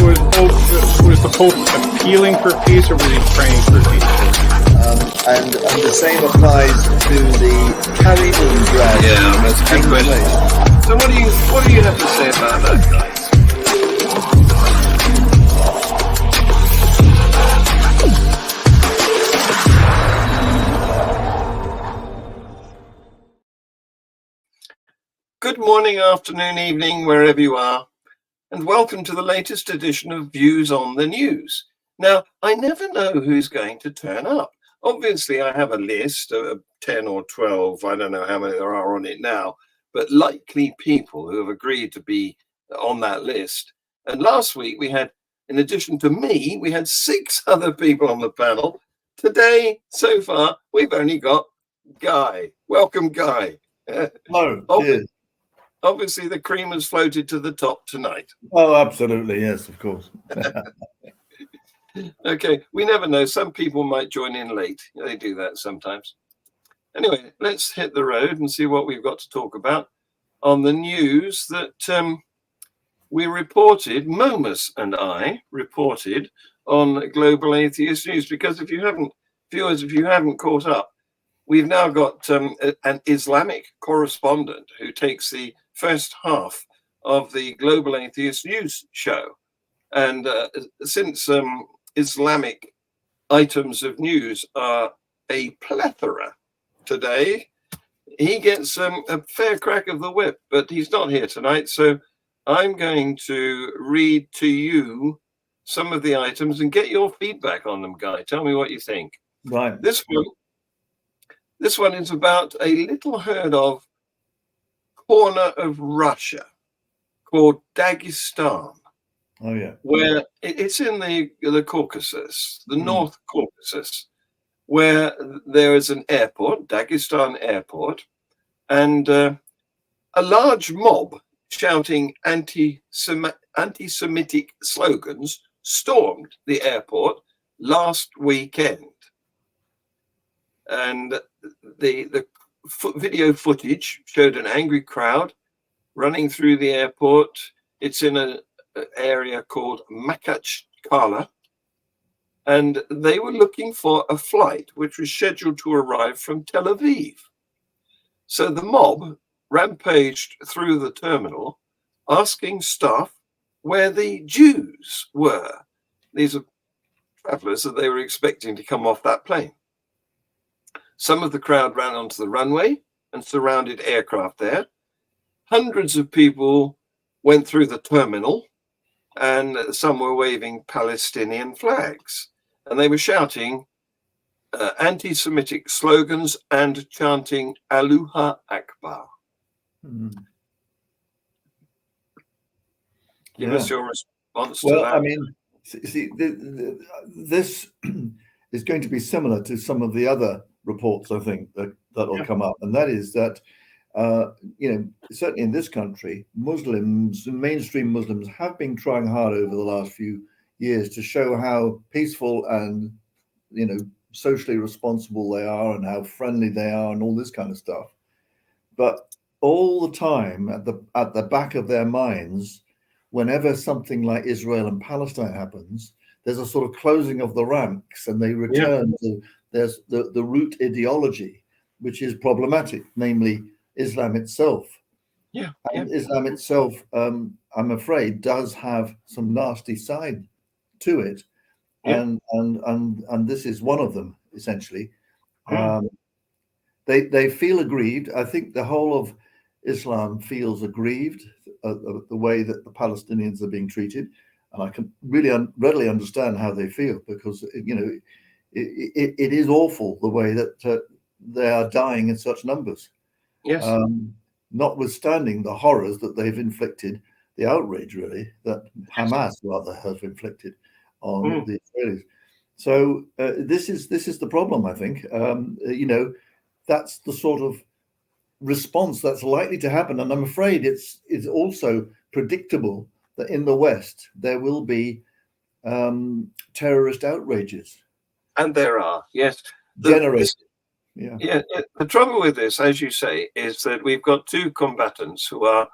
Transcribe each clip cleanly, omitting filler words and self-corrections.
Was the Pope appealing for peace, or was he praying for peace? And the same applies to the carry on drag. Yeah, that's a good question. So what do you have to say about that, guys? Good morning, afternoon, evening, wherever you are, and welcome to the latest edition of Views on the News. Now, I never know who's going to turn up. Obviously, I have a list of 10 or 12, I don't know how many there are on it now, but likely people who have agreed to be on that list. And last week we had, in addition to me, we had 6 other people on the panel. Today, so far, we've only got Guy. Welcome, Guy. Hello. Obviously, the cream has floated to the top tonight. Oh, absolutely. Yes, of course. Okay, we never know. Some people might join in late. They do that sometimes. Anyway, let's hit the road and see what we've got to talk about on the news that we reported, Momus and I reported on Global Atheist News, because if you haven't caught up, we've now got an Islamic correspondent who takes the first half of the Global Atheist News show. And since Islamic items of news are a plethora today, he gets a fair crack of the whip, but he's not here tonight. So I'm going to read to you some of the items and get your feedback on them, Guy. Tell me what you think. Right. This one is about a little heard of corner of Russia called Dagestan. Oh, yeah. Where it's in the Caucasus, the North Caucasus, where there is an airport, Dagestan Airport, and a large mob shouting anti-Semitic slogans stormed the airport last weekend. And the video footage showed an angry crowd running through the airport. It's in an area called Makachkala, and they were looking for a flight which was scheduled to arrive from Tel Aviv. So the mob rampaged through the terminal, asking staff where the Jews were. These are travelers that they were expecting to come off that plane. Some of the crowd ran onto the runway and surrounded aircraft there. Hundreds of people went through the terminal, and some were waving Palestinian flags. And they were shouting anti-Semitic slogans and chanting Allahu Akbar. Give us your response to that. Well, I mean, see, this is going to be similar to some of the other reports, I think, that'll come up. And that is that, certainly in this country, Muslims, mainstream Muslims, have been trying hard over the last few years to show how peaceful and, socially responsible they are and how friendly they are and all this kind of stuff. But all the time at the back of their minds, whenever something like Israel and Palestine happens, there's a sort of closing of the ranks, and they return to there's the root ideology, which is problematic, namely Islam itself. Islam itself, I'm afraid, does have some nasty side to it, and this is one of them essentially. They feel aggrieved. I think the whole of Islam feels aggrieved at the way that the Palestinians are being treated, and I can really readily understand how they feel, because it is awful the way that they are dying in such numbers. Yes. Notwithstanding the horrors that they've inflicted, the outrage really that Hamas rather have inflicted on the Israelis. So this is the problem, I think. That's the sort of response that's likely to happen, and I'm afraid it's also predictable that in the West there will be terrorist outrages. And there are, yes. Generated. Yeah. The trouble with this, as you say, is that we've got two combatants who are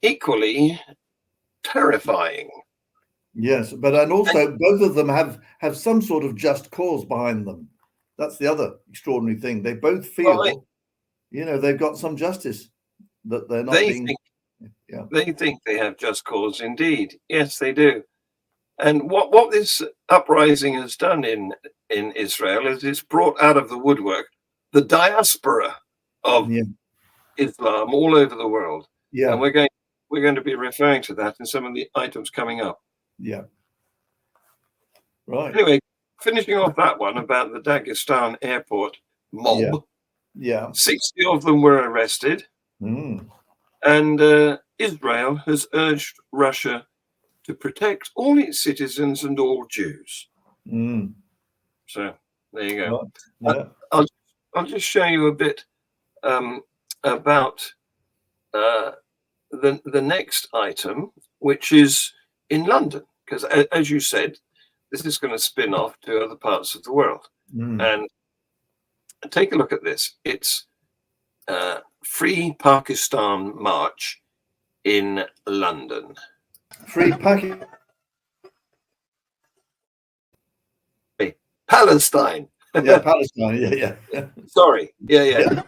equally terrifying. Yes, and also both of them have some sort of just cause behind them. That's the other extraordinary thing. They both feel, they've got some justice, that they're not being. They think they have just cause. Indeed, yes, they do. And what this uprising has done in Israel is it's brought out of the woodwork the diaspora of Islam all over the world. Yeah, and we're going to be referring to that in some of the items coming up. Yeah. Right. Anyway, finishing off that one about the Dagestan airport mob. Yeah. 60 of them were arrested. And Israel has urged Russia to protect all its citizens and all Jews. So there you go. Yeah. I'll just show you a bit about the next item, which is in London, because as you said, this is going to spin off to other parts of the world. And take a look at this. It's Free Pakistan March in London. Free Pakistan. Palestine. Yeah, Palestine. Yeah. Sorry. Yeah.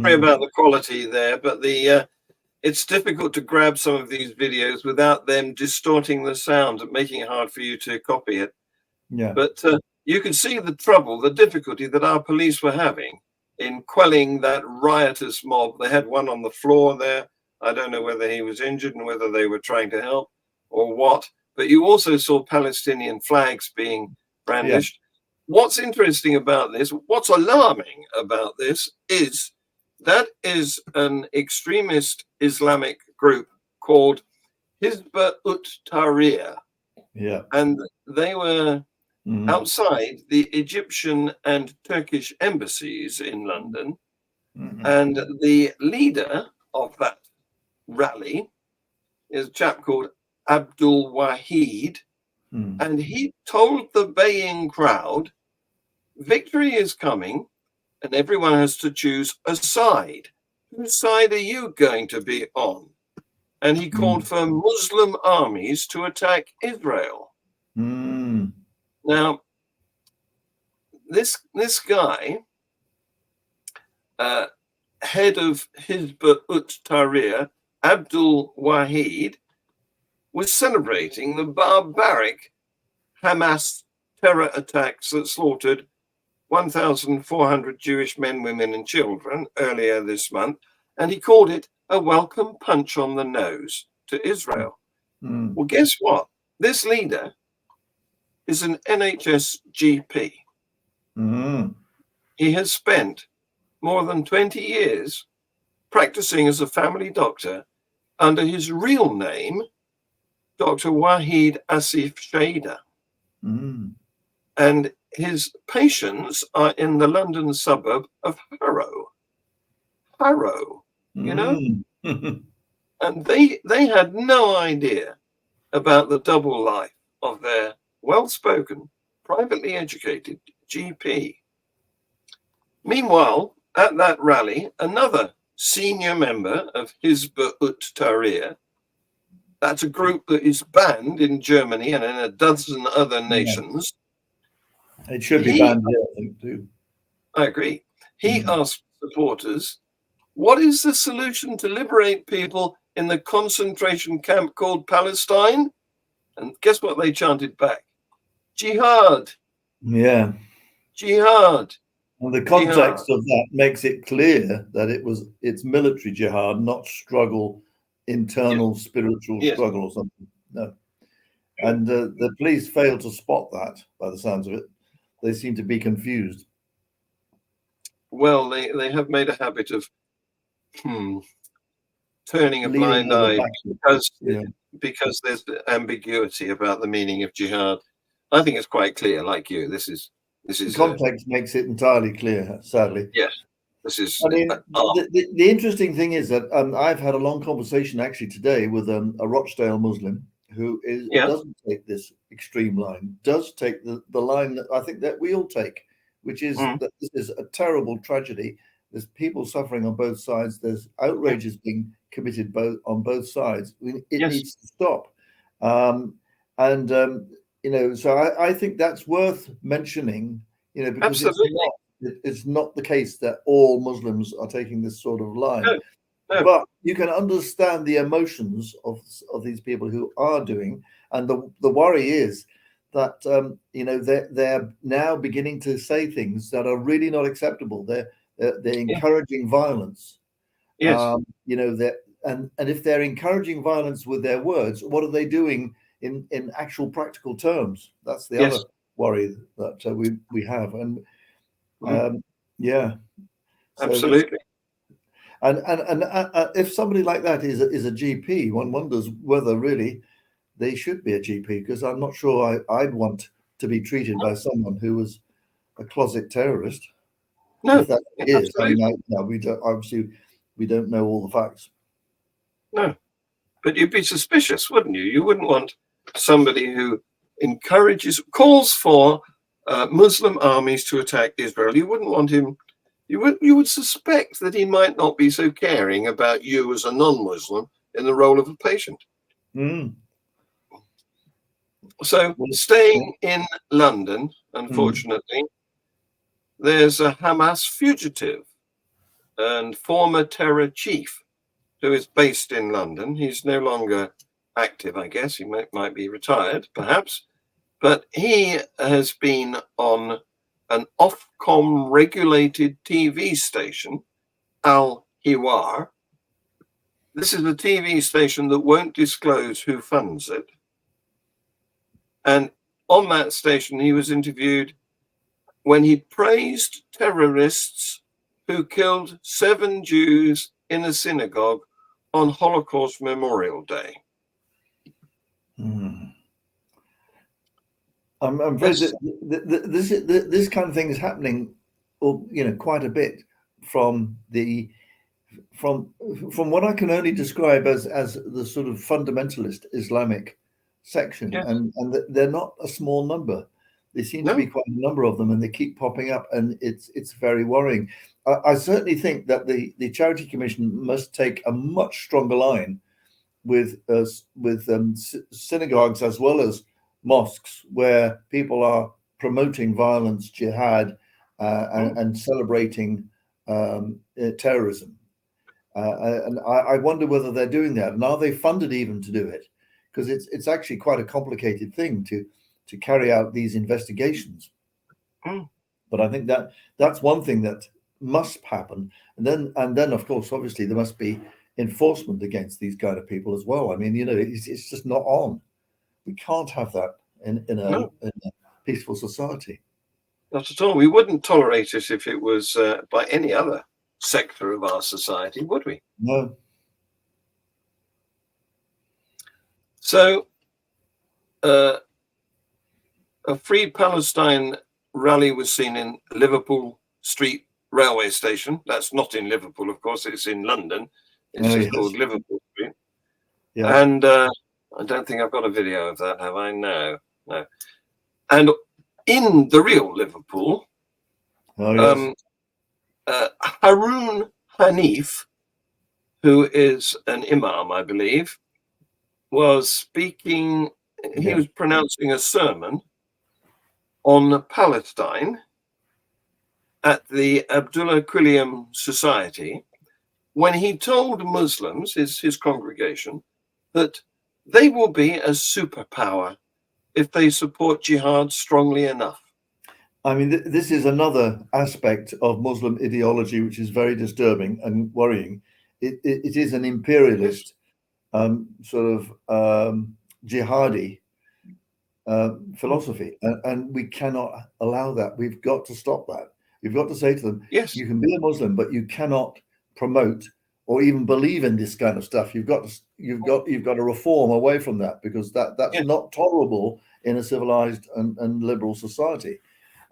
Sorry about the quality there, but it's difficult to grab some of these videos without them distorting the sound and making it hard for you to copy it. Yeah. But you can see the trouble, the difficulty that our police were having in quelling that riotous mob. They had one on the floor there. I don't know whether he was injured and whether they were trying to help or what. But you also saw Palestinian flags being brandished. What's interesting about this, what's alarming about this is that is an extremist Islamic group called Hizb ut-Tahrir. Yeah. And they were outside the Egyptian and Turkish embassies in London. And the leader of that rally is a chap called Abdul Wahid. And he told the baying crowd, victory is coming and everyone has to choose a side. Whose side are you going to be on? And he called for Muslim armies to attack Israel. Now, this guy, head of Hizb ut-Tahrir, Abdul Wahid, was celebrating the barbaric Hamas terror attacks that slaughtered 1,400 Jewish men, women, and children earlier this month, and he called it a welcome punch on the nose to Israel. Well, guess what? This leader is an NHS GP. He has spent more than 20 years practicing as a family doctor under his real name, Dr. Wahid Asif Shaida. And his patients are in the London suburb of Harrow, you know? And they had no idea about the double life of their well-spoken, privately educated GP. Meanwhile, at that rally, another senior member of Hizb ut-Tahrir, that's a group that is banned in Germany and in a dozen other nations. It should be banned here, I think, too. I agree. He asked supporters, what is the solution to liberate people in the concentration camp called Palestine? And guess what they chanted back? Jihad, Yeah. jihad, And the jihad. context of that makes it clear that it's military jihad, not struggle, internal spiritual Yes. struggle or something. No. And the police failed to spot that, by the sounds of it. They seem to be confused. Well, they have made a habit of turning a Leaning blind over eye backwards. because there's ambiguity about the meaning of jihad. I think it's quite clear, like you. This is The context makes it entirely clear, sadly. yes. This is. I mean, the interesting thing is that I've had a long conversation actually today with a Rochdale Muslim who doesn't take this extreme line, does take the line that I think that we all take, which is that this is a terrible tragedy. There's people suffering on both sides. There's outrages being committed on both sides. It needs to stop. So I think that's worth mentioning, because it's not the case that all Muslims are taking this sort of line. No. But you can understand the emotions of these people who are doing, and the worry is that they're now beginning to say things that are really not acceptable. They're encouraging violence. Yes. And if they're encouraging violence with their words, what are they doing in actual practical terms? That's the other worry that we have. And absolutely. And if somebody like that is a GP, one wonders whether really they should be a GP, because I'm not sure I'd want to be treated by someone who was a closet terrorist. No, if that is. I mean, we don't know all the facts. No, but you'd be suspicious, wouldn't you? You wouldn't want somebody who calls for Muslim armies to attack Israel. You wouldn't want him. You would suspect that he might not be so caring about you as a non-Muslim in the role of a patient. So, staying in London, unfortunately, there's a Hamas fugitive and former terror chief who is based in London. He's no longer active, I guess. He might be retired, perhaps. But he has been on an Ofcom regulated TV station, Al Hiwar. This is a TV station that won't disclose who funds it. And on that station, he was interviewed when he praised terrorists who killed 7 Jews in a synagogue on Holocaust Memorial Day. I'm afraid that this kind of thing is happening, quite a bit from what I can only describe as the sort of fundamentalist Islamic section, and they're not a small number. There seem to be quite a number of them, and they keep popping up, and it's very worrying. I certainly think that the Charity Commission must take a much stronger line with synagogues as well as mosques, where people are promoting violence, jihad, and celebrating terrorism. And I wonder whether they're doing that, and are they funded even to do it? Because it's actually quite a complicated thing to carry out these investigations. But I think that's one thing that must happen, and then of course, obviously, there must be enforcement against these kind of people as well. I mean, it's just not on. We can't have that in a peaceful society. Not at all. We wouldn't tolerate it if it was by any other sector of our society, would we? No. So, a Free Palestine rally was seen in Liverpool Street Railway Station. That's not in Liverpool, of course. It's in London. It's called Liverpool Street. Yeah. And I don't think I've got a video of that, have I? No. And in the real Liverpool, Haroon Hanif, who is an imam, I believe, was speaking. He was pronouncing a sermon on Palestine at the Abdullah Quilliam Society, when he told Muslims, his congregation, that they will be a superpower if they support jihad strongly enough. I mean, this is another aspect of Muslim ideology which is very disturbing and worrying. It is an imperialist sort of jihadi philosophy, and we cannot allow that. We've got to stop that. We've got to say to them, Yes. you can be a Muslim, but you cannot promote or even believe in this kind of stuff. You've got to reform away from that, because that's Yes. not tolerable in a civilized and liberal society.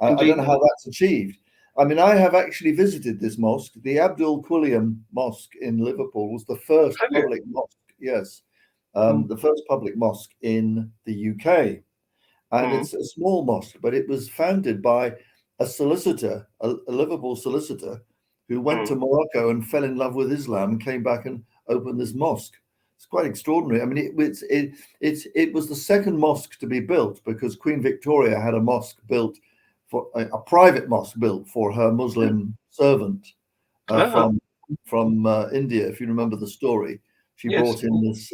I Indeed. don't know how that's achieved. I mean, I have actually visited this mosque. The Abdul Quliam Mosque in Liverpool was the first Have you? public mosque. Yes, the first public mosque in the UK, and it's a small mosque, but it was founded by a solicitor, a Liverpool solicitor, who went to Morocco and fell in love with Islam and came back and opened this mosque. It's quite extraordinary. I mean, it was the second mosque to be built, because Queen Victoria had a mosque built for a private mosque built for her Muslim servant from India. If you remember the story, she brought in this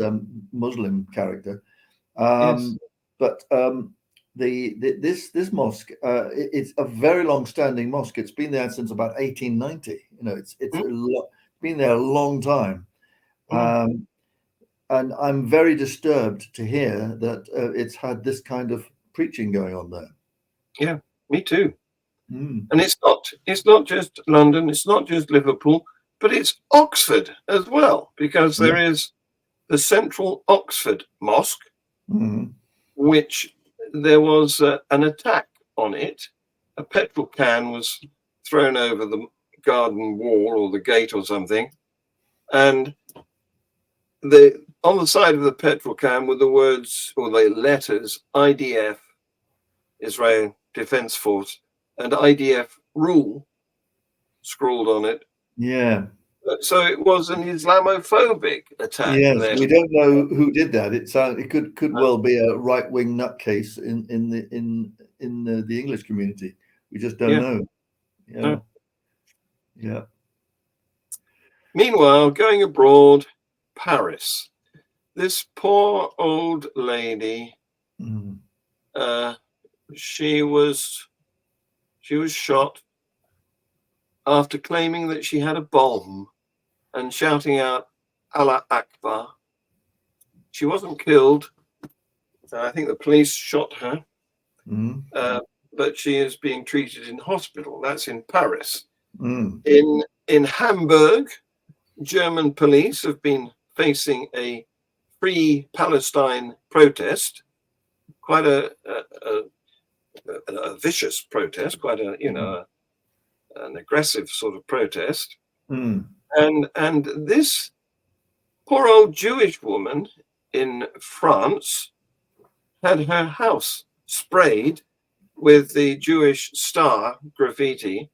Muslim character. But this mosque, it's a very long-standing mosque. It's been there since about 1890. You know, it's been there a long time. And I'm very disturbed to hear that it's had this kind of preaching going on there. Yeah, me too. And it's not just London, it's not just Liverpool, but it's Oxford as well, because there is the Central Oxford Mosque, which there was an attack on it. A petrol can was thrown over the garden wall or the gate or something, and on the side of the petrol can were the words or the letters IDF, Israel Defense Force, and IDF rule scrawled on it. Yeah. So it was an Islamophobic attack. Yes, there. we don't know who did that. It could well be a right-wing nutcase in the English community. We just don't know. Yeah. Yeah. Meanwhile, going abroad, Paris. This poor old lady. She was shot after claiming that she had a bomb and shouting out Allah Akbar. She wasn't killed. I think the police shot her, but she is being treated in hospital. That's in Paris. In Hamburg, German police have been facing a Free Palestine protest, quite a vicious protest, quite an aggressive sort of protest. And this poor old Jewish woman in France had her house sprayed with the Jewish star graffiti.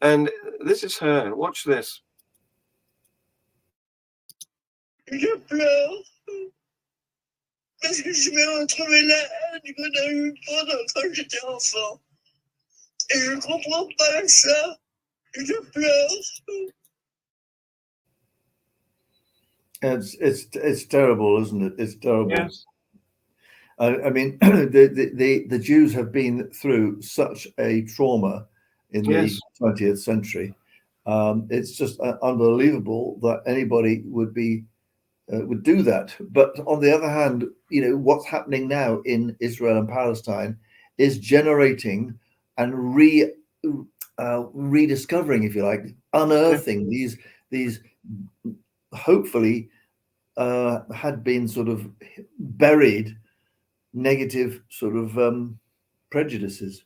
And this is her. Watch this. Je pleure parce que je vais retrouver la haine qu'on a eue quand j'étais enfant. Et je comprends pas ça. Je pleure. It's terrible, isn't it? It's terrible. Yes. I mean, the Jews have been through such a trauma in the 20th century. It's just unbelievable that anybody would do that. But on the other hand, you know, what's happening now in Israel and Palestine is generating and rediscovering, if you like, unearthing these hopefully had been sort of buried negative sort of prejudices.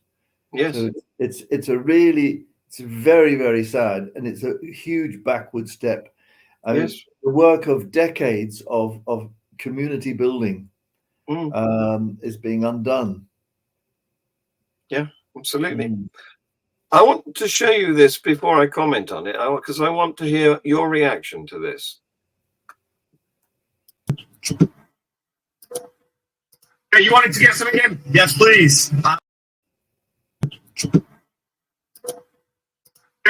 Yes. So it's very, very sad, and it's a huge backward step. The work of decades of community building is being undone. Yeah, absolutely. I want to show you this before I comment on it, because I want to hear your reaction to this. Hey, you wanted to get some again? Yes, please.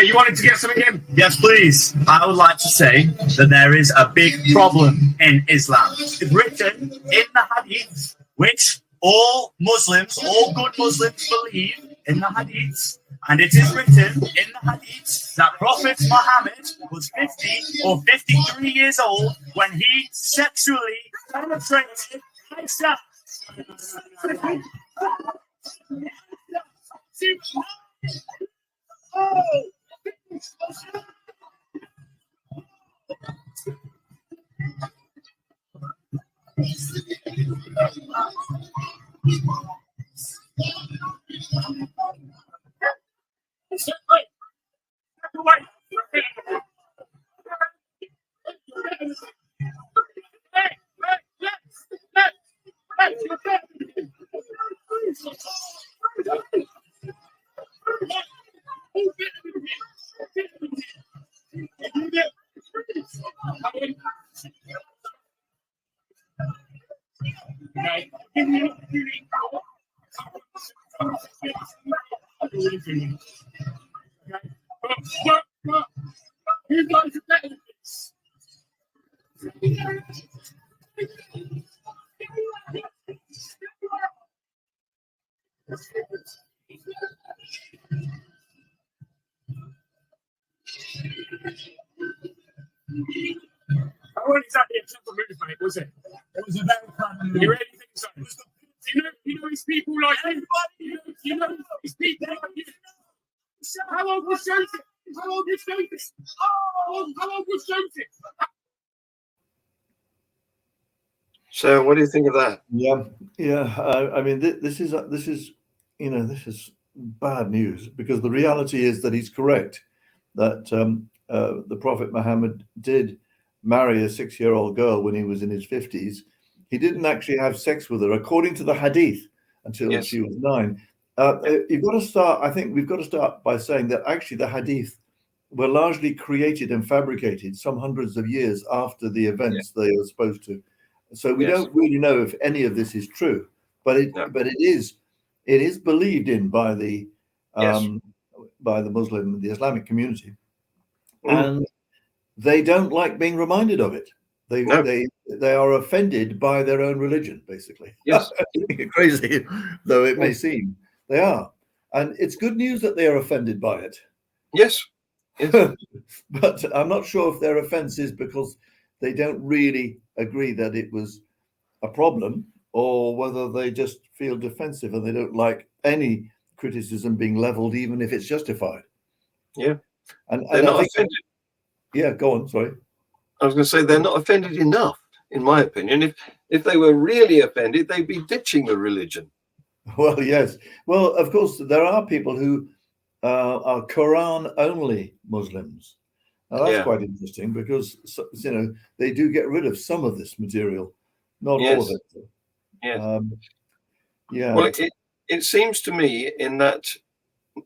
You wanted to get something in? Yes, please. I would like to say that there is a big problem in Islam. It's written in the Hadith, which all Muslims, all good Muslims believe in the Hadith. And it is written in the Hadith that Prophet Muhammad was 50 or 53 years old when he sexually penetrated Aisha. I wasn't exactly a simple move, mate, was it? It was a very clever move. You really think so? You know these people like you. You know these people like you. How old was Joseph? How old was Joseph? How old was Joseph? So, what do you think of that? Yeah. I mean, this is bad news, because the reality is that he's correct that the Prophet Muhammad did marry a 6-year-old girl when he was in his 50s. He didn't actually have sex with her, according to the Hadith, until she was 9. You've got to start. I think we've got to start by saying that actually the Hadith were largely created and fabricated some hundreds of years after the events they were supposed to. So we don't really know if any of this is true, but it is believed in by the Muslim, the Islamic community, and they don't like being reminded of it. They are offended by their own religion, basically. Yes, crazy though it may seem, they are, and it's good news that they are offended by it. Yes. But I'm not sure if their offense is because they don't really agree that it was a problem, or whether they just feel defensive and they don't like any criticism being leveled, even if it's justified. Yeah. And they're not offended. Yeah, go on. Sorry. I was going to say they're not offended enough, in my opinion. If they were really offended, they'd be ditching the religion. Well, yes. Well, of course, there are people who are Quran-only Muslims. Now, that's quite interesting, because they do get rid of some of this material, not all of it. Yeah. Well, it seems to me in that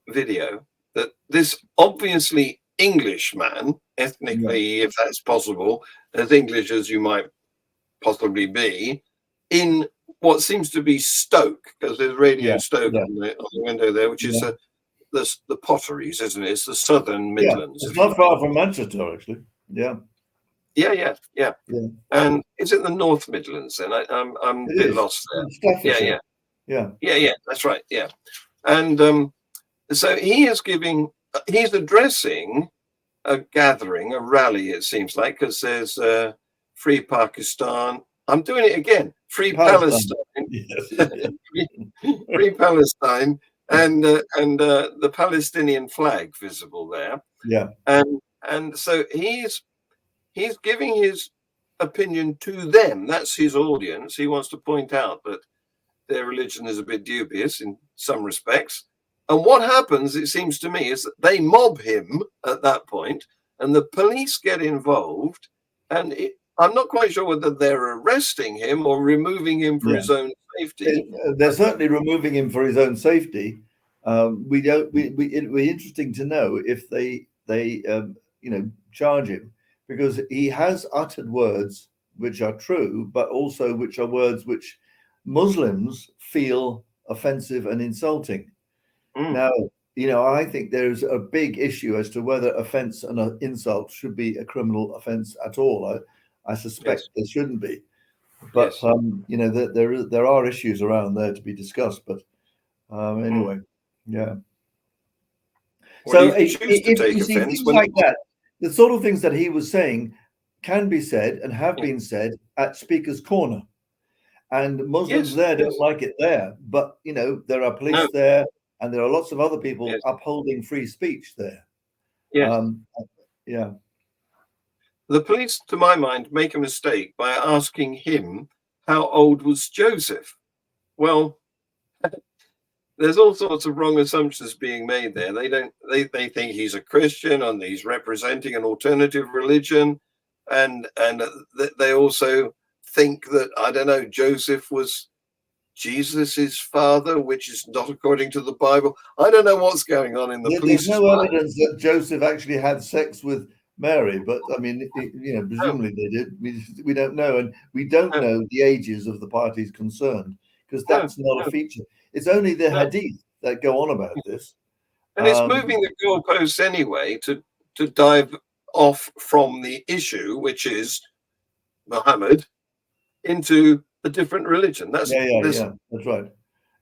video that this obviously English man, ethnically, if that's possible, as English as you might possibly be, in what seems to be Stoke, because there's Radio Stoke on the window there, which is the Potteries, isn't it? It's the southern Midlands. It's not far from Manchester, actually. Yeah. And is it the North Midlands? Then I'm a bit lost there. Yeah. That's right. Yeah, and so he's addressing a gathering, a rally. It seems like, because there's Free Pakistan. I'm doing it again. Free Palestine. Free Palestine. And the Palestinian flag visible there. Yeah. And so he's giving his opinion to them. That's his audience. He wants to point out that their religion is a bit dubious in some respects. And what happens, it seems to me, is that they mob him at that point, and the police get involved. And I'm not quite sure whether they're arresting him or removing him for his own safety. They're certainly removing him for his own safety. It'd be interesting to know if they charge him, because he has uttered words which are true, but also which are words which Muslims feel offensive and insulting. Now, I think there's a big issue as to whether offence and an insult should be a criminal offence at all. I suspect Yes. there shouldn't be, but Yes. there are issues around there to be discussed. But anyway, yeah. Well, So you choose to if take you see offence things when like that, the sort of things that he was saying can be said and have been said at Speaker's Corner, and Muslims yes, there don't yes, like it there. But there are no, police there, and there are lots of other people yes, upholding free speech there. yes. Yeah. The police, to my mind, make a mistake by asking him how old was Joseph. Well, there's all sorts of wrong assumptions being made there. They think he's a Christian and he's representing an alternative religion, and they also think that, I don't know, Joseph was Jesus's father, which is not according to the Bible. I don't know what's going on in the There's police's no mind. evidence that Joseph actually had sex with Mary, but I mean, No, presumably they did. We don't know, and we don't no, know the ages of the parties concerned because no, that's not a no, feature. It's only the no. hadith that go on about this. And it's Um, moving the goalposts anyway to dive off from the issue, which is Muhammad, into a different religion. That's yeah, that's right.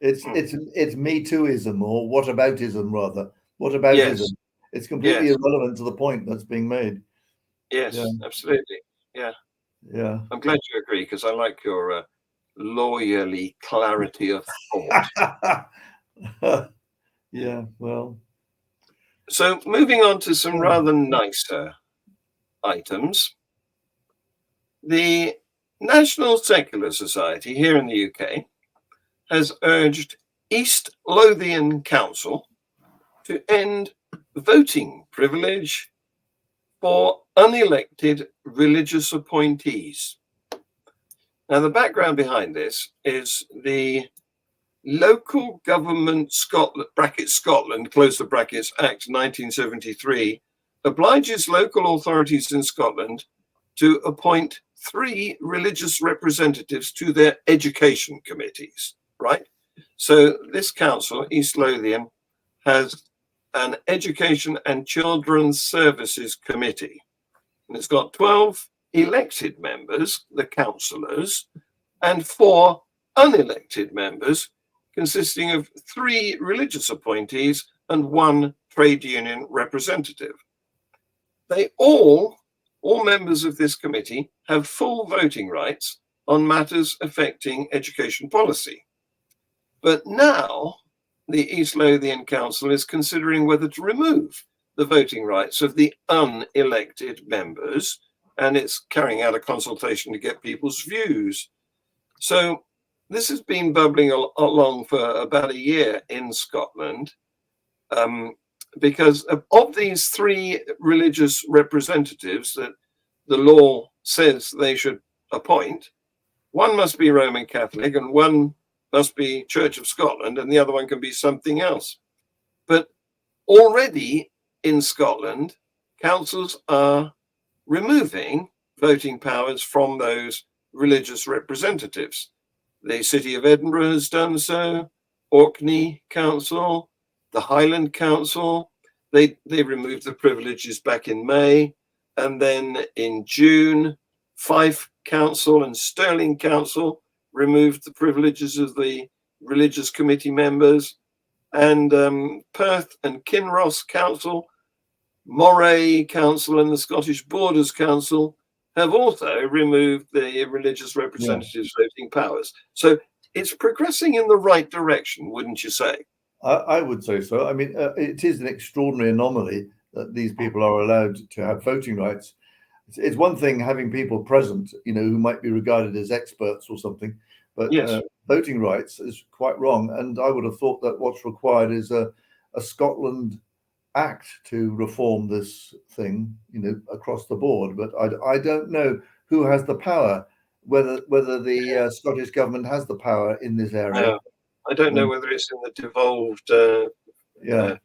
It's Me Tooism or whataboutism rather. Whataboutism. yes, It's completely yes, irrelevant to the point that's being made. Yeah, yes, absolutely. Yeah, yeah. I'm glad you agree because I like your lawyerly clarity of thought. Yeah, well, So moving on to some rather nicer items. The National Secular Society here in the UK has urged East Lothian Council to end voting privilege for unelected religious appointees. Now, the background behind this is the Local Government Scotland Scotland close the brackets Act 1973 obliges local authorities in Scotland to appoint 3 religious representatives to their education committees, right? So this council, East Lothian, has an Education and Children's Services Committee. And it's got 12 elected members, the councillors, and 4 unelected members, consisting of 3 religious appointees and 1 trade union representative. They all members of this committee have full voting rights on matters affecting education policy. But now the East Lothian Council is considering whether to remove the voting rights of the unelected members, and it's carrying out a consultation to get people's views. So this has been bubbling along for about a year in Scotland, because of these 3 religious representatives that the law says they should appoint. One must be Roman Catholic and one must be Church of Scotland, and the other one can be something else. But already in Scotland, councils are removing voting powers from those religious representatives. The City of Edinburgh has done so, Orkney Council, the Highland Council. They removed the privileges back in May, and then in June, Fife Council and Stirling Council removed the privileges of the religious committee members, and Perth and Kinross Council, Moray Council and the Scottish Borders Council have also removed the religious representatives' voting powers. So it's progressing in the right direction, wouldn't you say? I would say so. I mean, it is an extraordinary anomaly that these people are allowed to have voting rights. It's one thing having people present, who might be regarded as experts or something, but Yes. Voting rights is quite wrong. And I would have thought that what's required is a Scotland Act to reform this thing, across the board. But I don't know who has the power, whether the Scottish government has the power in this area. No, I don't know whether it's in the devolved Yeah,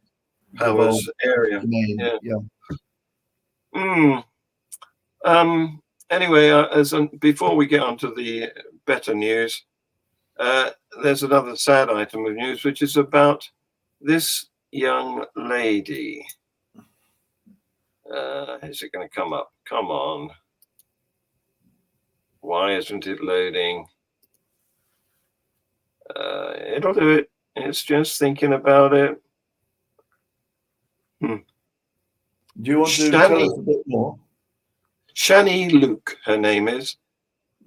powers area. domain. Yeah. Anyway, before we get on to the better news, there's another sad item of news, which is about this young lady. Is it going to come up? Come on. Why isn't it loading? It'll do it. It's just thinking about it. Do you want to tell us a bit more? Shani Luke, her name is.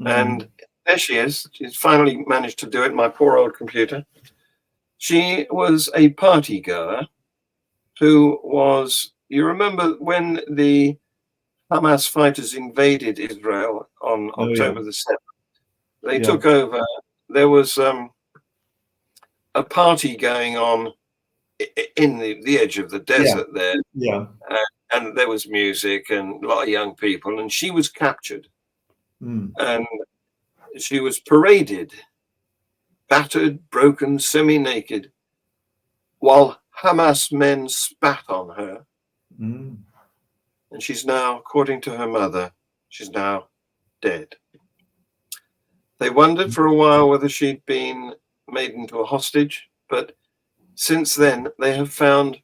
And there she is. She's finally managed to do it, my poor old computer. She was a party goer who was, you remember when the Hamas fighters invaded Israel on October the 7th? They took over. There was a party going on in the edge of the desert there. Yeah. And there was music and a lot of young people, and she was captured. And she was paraded, battered, broken, semi-naked, while Hamas men spat on her. And she's now, according to her mother, she's now dead. They wondered for a while whether she'd been made into a hostage, but since then they have found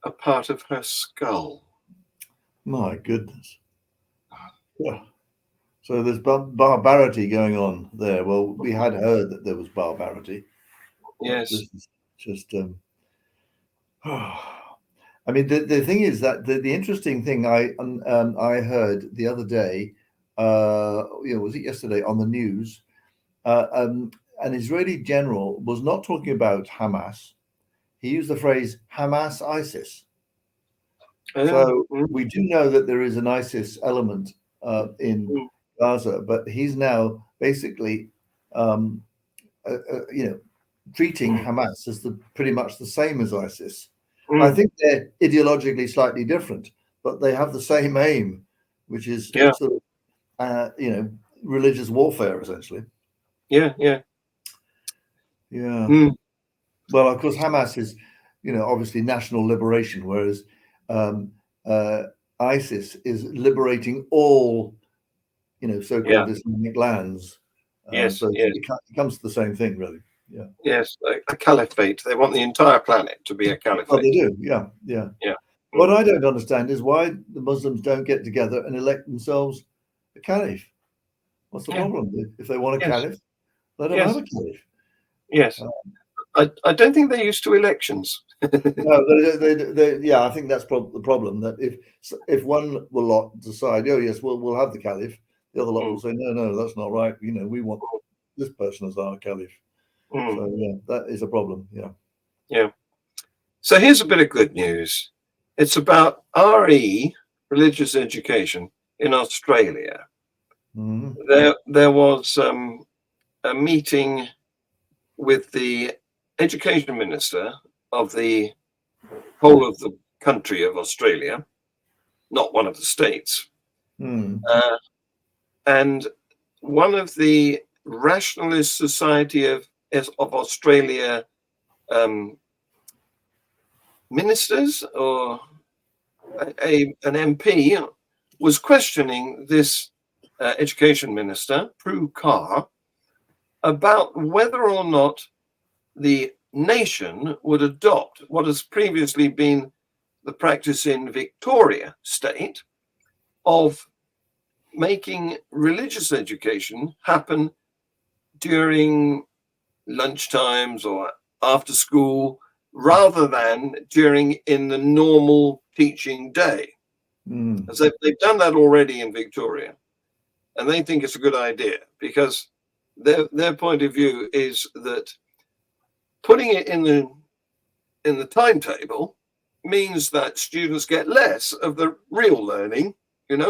a part of her skull. My goodness. Yeah. So there's barbarity going on there. Well, we had heard that there was barbarity. Yes. This is just, I mean, the thing is that the interesting thing I heard the other day, was it yesterday on the news? An Israeli general was not talking about Hamas. He used the phrase Hamas ISIS. So we do know that there is an ISIS element in Gaza, but he's now basically, treating Hamas as pretty much the same as ISIS. I think they're ideologically slightly different, but they have the same aim, which is sort of, religious warfare, essentially. Yeah. Well, of course, Hamas is, obviously national liberation, whereas ISIS is liberating all, so-called Islamic lands. So it comes to the same thing, really. Yeah. Yes, a caliphate. They want the entire planet to be a caliphate. Oh, they do. Yeah. What I don't understand is why the Muslims don't get together and elect themselves a caliph. What's the problem? If they want a caliph, let them have a caliph. Yes. I don't think they're used to elections. No, I think that's the problem. That if one lot decide, oh yes, we'll have the caliph, the other lot will say, no, that's not right. We want this person as our caliph. So that is a problem. Yeah. So here's a bit of good news. It's about RE, religious education, in Australia. There was a meeting with the education minister of the whole of the country of Australia, not one of the states. And one of the Rationalist Society of Australia ministers, or an MP, was questioning this education minister, Prue Carr, about whether or not the nation would adopt what has previously been the practice in Victoria State of making religious education happen during lunchtimes or after school, rather than in the normal teaching day. As they've done that already in Victoria, and they think it's a good idea because their point of view is that putting it in the timetable means that students get less of the real learning, and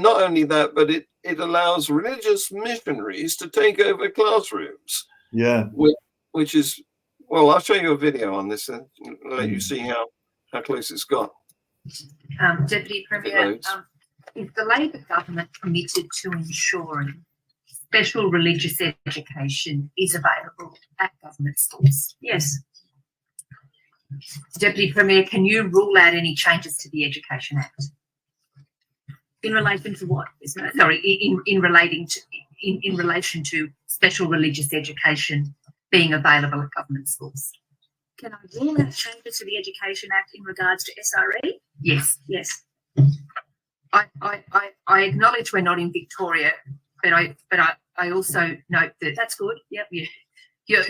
not only that, but it allows religious missionaries to take over classrooms. Which is, well, I'll show you a video on this and let you see how close it's got. Deputy Premier, is the Labor government committed to ensuring special religious education is available at government schools? Yes. Deputy Premier, can you rule out any changes to the Education Act? In relation to what? Sorry, in relation to special religious education being available at government schools. Can I rule out changes to the Education Act in regards to SRE? Yes. Yes. I acknowledge we're not in Victoria, but I also note that that's good. Yep. Yeah.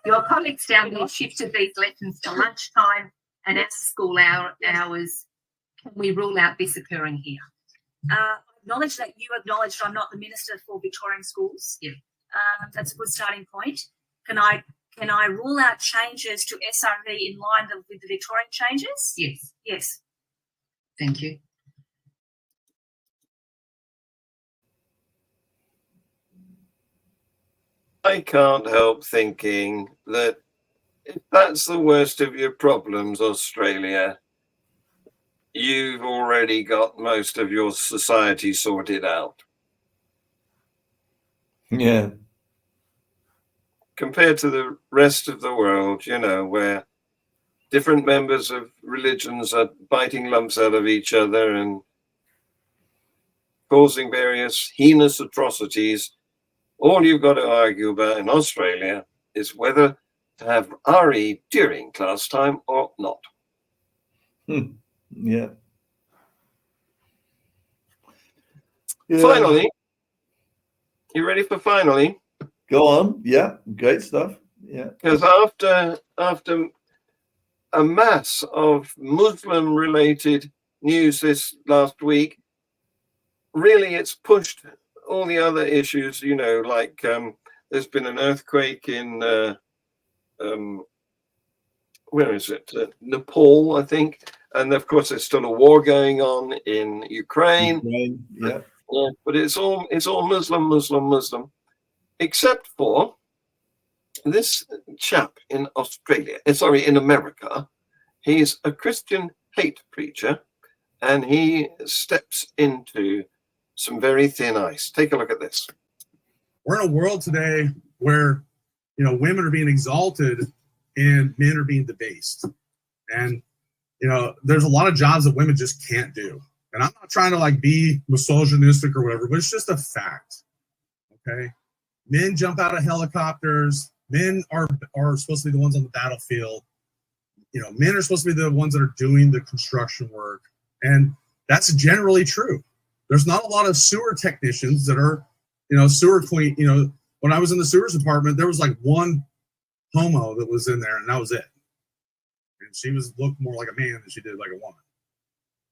Your colleagues down there shifted these lessons to lunchtime and after school hours. Can we rule out this occurring here? Acknowledge that you acknowledged I'm not the Minister for Victorian Schools. Yeah. That's a good starting point. Can I rule out changes to SRE in line with the Victorian changes? Yes. Yes. Thank you. I can't help thinking that if that's the worst of your problems, Australia, you've already got most of your society sorted out. Yeah. Compared to the rest of the world, you know, where different members of religions are biting lumps out of each other and causing various heinous atrocities, all you've got to argue about in Australia is whether to have RE during class time or not. Yeah. Finally, you ready for finally? Go on. Yeah, great stuff. Yeah. Because after a mass of Muslim-related news this last week, really it's pushed all the other issues, you know, like there's been an earthquake in, where is it? Nepal, I think. And of course, there's still a war going on in Ukraine. Yeah. Yeah, but it's all Muslim, except for this chap in Australia, in America. He's a Christian hate preacher, and he steps into some very thin ice. Take a look at this. We're in a world today where, you know, women are being exalted and men are being debased. And, you know, there's a lot of jobs that women just can't do. And I'm not trying to like be misogynistic or whatever, but it's just a fact. Okay. Men jump out of helicopters. Men are supposed to be the ones on the battlefield. You know, men are supposed to be the ones that are doing the construction work. And that's generally true. There's not a lot of sewer technicians that are, you know, sewer clean. You know, when I was in the sewers department, there was like one homo that was in there, and that was it. And she looked more like a man than she did like a woman,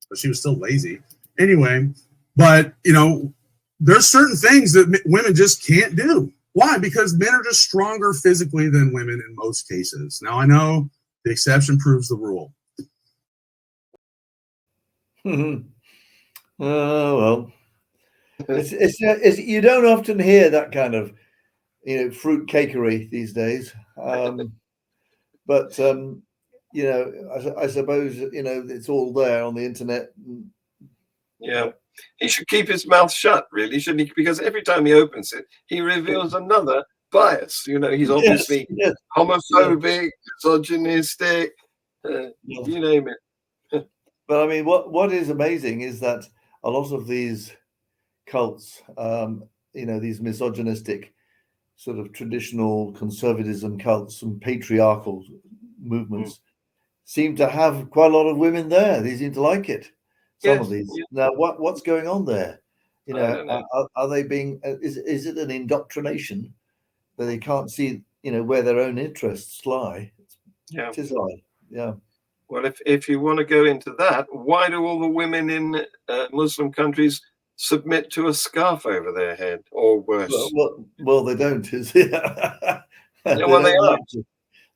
but she was still lazy. Anyway, but you know, there's certain things that women just can't do. Why? Because men are just stronger physically than women in most cases. Now I know the exception proves the rule. Oh well, it's you don't often hear that kind of, you know, fruit cakery these days. But you know, I suppose, you know, it's all there on the internet. Yeah, he should keep his mouth shut, really, shouldn't he? Because every time he opens it, he reveals another bias. You know, he's obviously homophobic, misogynistic, you name it. But I mean, what is amazing is that a lot of these cults, you know, these misogynistic sort of traditional conservatism cults and patriarchal movements seem to have quite a lot of women there. They seem to like it. Some of these. Now, what's going on there? You know, are they being? Is it an indoctrination that they can't see? You know, where their own interests lie. Yeah, it is odd. Yeah. Well, if you want to go into that, why do all the women in Muslim countries submit to a scarf over their head, or worse? Well, they don't.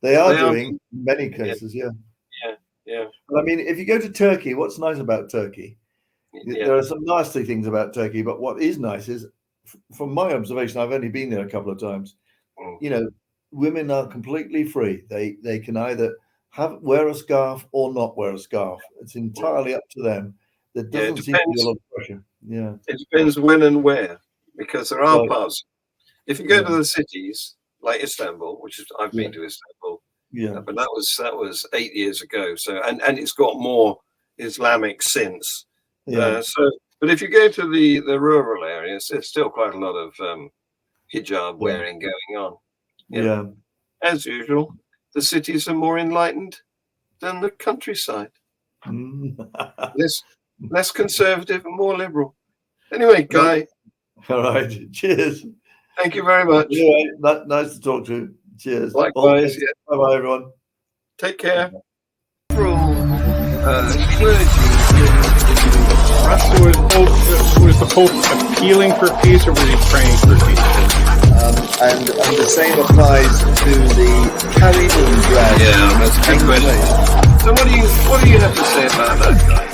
They are doing in many cases. Yeah. But I mean, if you go to Turkey, what's nice about Turkey? There are some nasty things about Turkey, but what is nice is, from my observation, I've only been there a couple of times. You know, women are completely free. They can either wear a scarf or not wear a scarf. It's entirely up to them. There doesn't seem to be a lot of pressure. Yeah, it depends when and where, because there are parts. If you go to the cities like Istanbul, which is I've been to Istanbul, but that was 8 years ago. So and it's got more Islamic since. But if you go to the rural areas, there's still quite a lot of hijab wearing going on. You know, as usual. the cities are more enlightened than the countryside. Less conservative and more liberal. Anyway, Guy. All right. Cheers. Thank you very much. Yeah, nice to talk to you. Cheers. Likewise. Yeah. Bye-bye, everyone. Take care. Russia was the Pope appealing for peace, or was he praying for peace? And the same applies to the carrying on drag. Yeah, that's a good question. So what do you have to say about that, Guy?